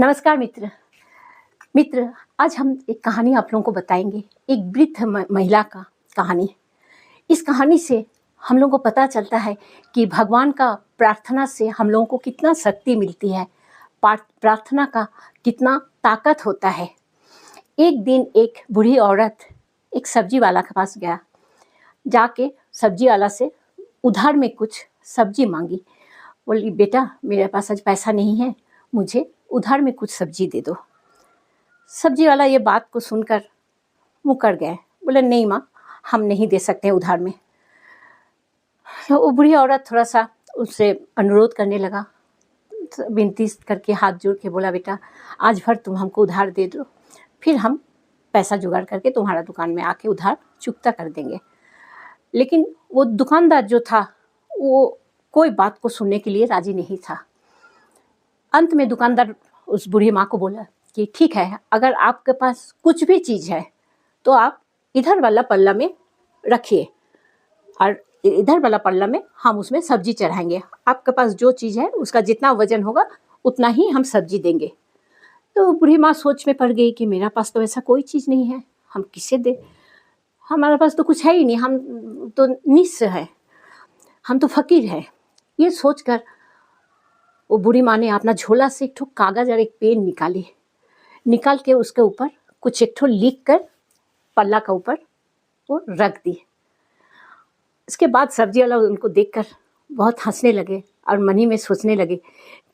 नमस्कार मित्र। आज हम एक कहानी आप लोगों को बताएंगे, एक वृद्ध महिला का कहानी। इस कहानी से हम लोगों को पता चलता है कि भगवान का प्रार्थना से हम लोगों को कितना शक्ति मिलती है, प्रार्थना का कितना ताकत होता है। एक दिन एक बूढ़ी औरत एक सब्जी वाला के पास गया, जाके सब्जी वाला से उधार में कुछ सब्जी मांगी। बोली, बेटा मेरे पास आज पैसा नहीं है, मुझे उधार में कुछ सब्जी दे दो। सब्जी वाला ये बात को सुनकर मुकर गए, बोले नहीं माँ, हम नहीं दे सकते उधार में। तो वो बूढ़ी औरत थोड़ा सा उससे अनुरोध करने लगा, विनती करके हाथ जोड़ के बोला, बेटा आज भर तुम हमको उधार दे दो, फिर हम पैसा जुगाड़ करके तुम्हारा दुकान में आके उधार चुकता कर देंगे। लेकिन वो दुकानदार जो था वो कोई बात को सुनने के लिए राजी नहीं था। अंत में दुकानदार उस बूढ़ी माँ को बोला कि ठीक है, अगर आपके पास कुछ भी चीज़ है तो आप इधर वाला पल्ला में रखिए और इधर वाला पल्ला में हम उसमें सब्जी चढ़ाएंगे। आपके पास जो चीज़ है उसका जितना वजन होगा उतना ही हम सब्जी देंगे। तो बूढ़ी माँ सोच में पड़ गई कि मेरा पास तो ऐसा कोई चीज़ नहीं है, हम किसे दे, हमारे पास तो कुछ है ही नहीं, हम तो निस्स हैं, हम तो फकीर हैं। ये सोचकर वो बूढ़ी माँ ने अपना झोला से एक ठो कागज़ और एक पेन निकाल के उसके ऊपर कुछ एक ठो लिख कर पल्ला का ऊपर वो रख दी। इसके बाद सब्जी वाला उनको देखकर बहुत हंसने लगे और मन ही में सोचने लगे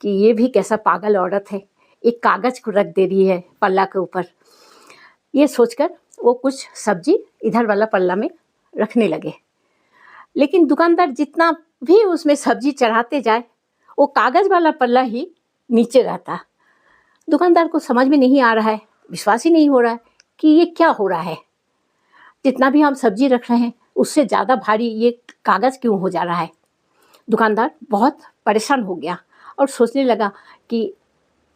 कि ये भी कैसा पागल औरत है, एक कागज़ को रख दे रही है पल्ला के ऊपर। ये सोचकर वो कुछ सब्जी इधर वाला पल्ला में रखने लगे। लेकिन दुकानदार जितना भी उसमें सब्जी चढ़ाते जाए वो कागज़ वाला पल्ला ही नीचे रहता। दुकानदार को समझ में नहीं आ रहा है, विश्वास ही नहीं हो रहा है कि ये क्या हो रहा है, जितना भी हम सब्जी रख रहे हैं उससे ज़्यादा भारी ये कागज़ क्यों हो जा रहा है। दुकानदार बहुत परेशान हो गया और सोचने लगा कि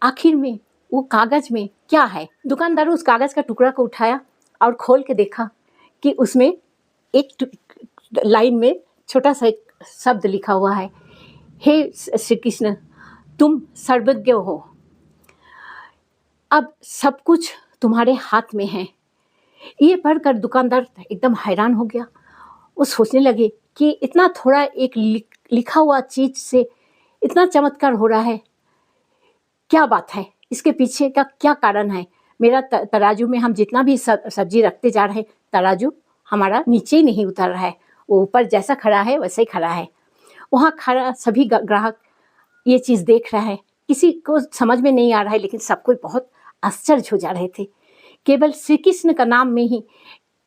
आखिर में वो कागज़ में क्या है। दुकानदार उस कागज़ का टुकड़ा को उठाया और खोल के देखा कि उसमें एक लाइन में छोटा सा एक शब्द लिखा हुआ है, हे श्री कृष्ण तुम सर्वज्ञ हो, अब सब कुछ तुम्हारे हाथ में है। ये पढ़कर दुकानदार एकदम हैरान हो गया। वो सोचने लगे कि इतना थोड़ा एक लिखा हुआ चीज़ से इतना चमत्कार हो रहा है, क्या बात है, इसके पीछे का क्या कारण है। मेरा तराजू में हम जितना भी सब्जी रखते जा रहे हैं, तराजू हमारा नीचे ही नहीं उतर रहा है, वो ऊपर जैसा खड़ा है वैसे ही खड़ा है। वहाँ खड़ा सभी ग्राहक ये चीज़ देख रहा है, किसी को समझ में नहीं आ रहा है, लेकिन सबको बहुत आश्चर्य हो जा रहे थे। केवल श्री कृष्ण का नाम में ही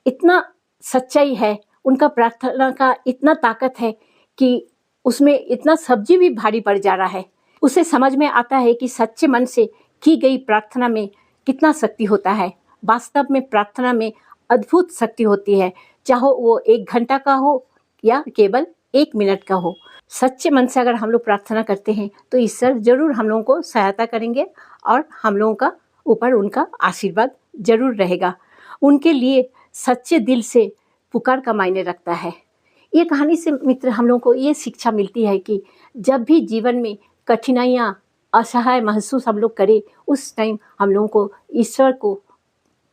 इतना सच्चाई है, उनका प्रार्थना का इतना ताकत है कि उसमें इतना सब्जी भी भारी पड़ जा रहा है। उसे समझ में आता है कि सच्चे मन से की गई प्रार्थना में कितना शक्ति होता है। वास्तव में प्रार्थना में अद्भुत शक्ति होती है, चाहे वो 1 घंटा का हो या केवल 1 मिनट का हो। सच्चे मन से अगर हम लोग प्रार्थना करते हैं तो ईश्वर जरूर हम लोगों को सहायता करेंगे और हम लोगों का ऊपर उनका आशीर्वाद जरूर रहेगा। उनके लिए सच्चे दिल से पुकार का मायने रखता है। ये कहानी से मित्र हम लोगों को ये शिक्षा मिलती है कि जब भी जीवन में कठिनाइयाँ, असहाय महसूस हम लोग करें, उस टाइम हम लोगों को ईश्वर को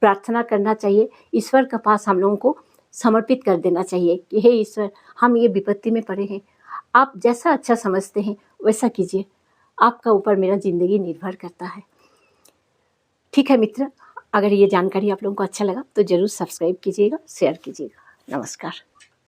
प्रार्थना करना चाहिए, ईश्वर के पास हम लोगों को समर्पित कर देना चाहिए कि हे ईश्वर, हम ये विपत्ति में पड़े हैं, आप जैसा अच्छा समझते हैं वैसा कीजिए, आपका ऊपर मेरा ज़िंदगी निर्भर करता है। ठीक है मित्र, अगर ये जानकारी आप लोगों को अच्छा लगा तो ज़रूर सब्सक्राइब कीजिएगा, शेयर कीजिएगा। नमस्कार।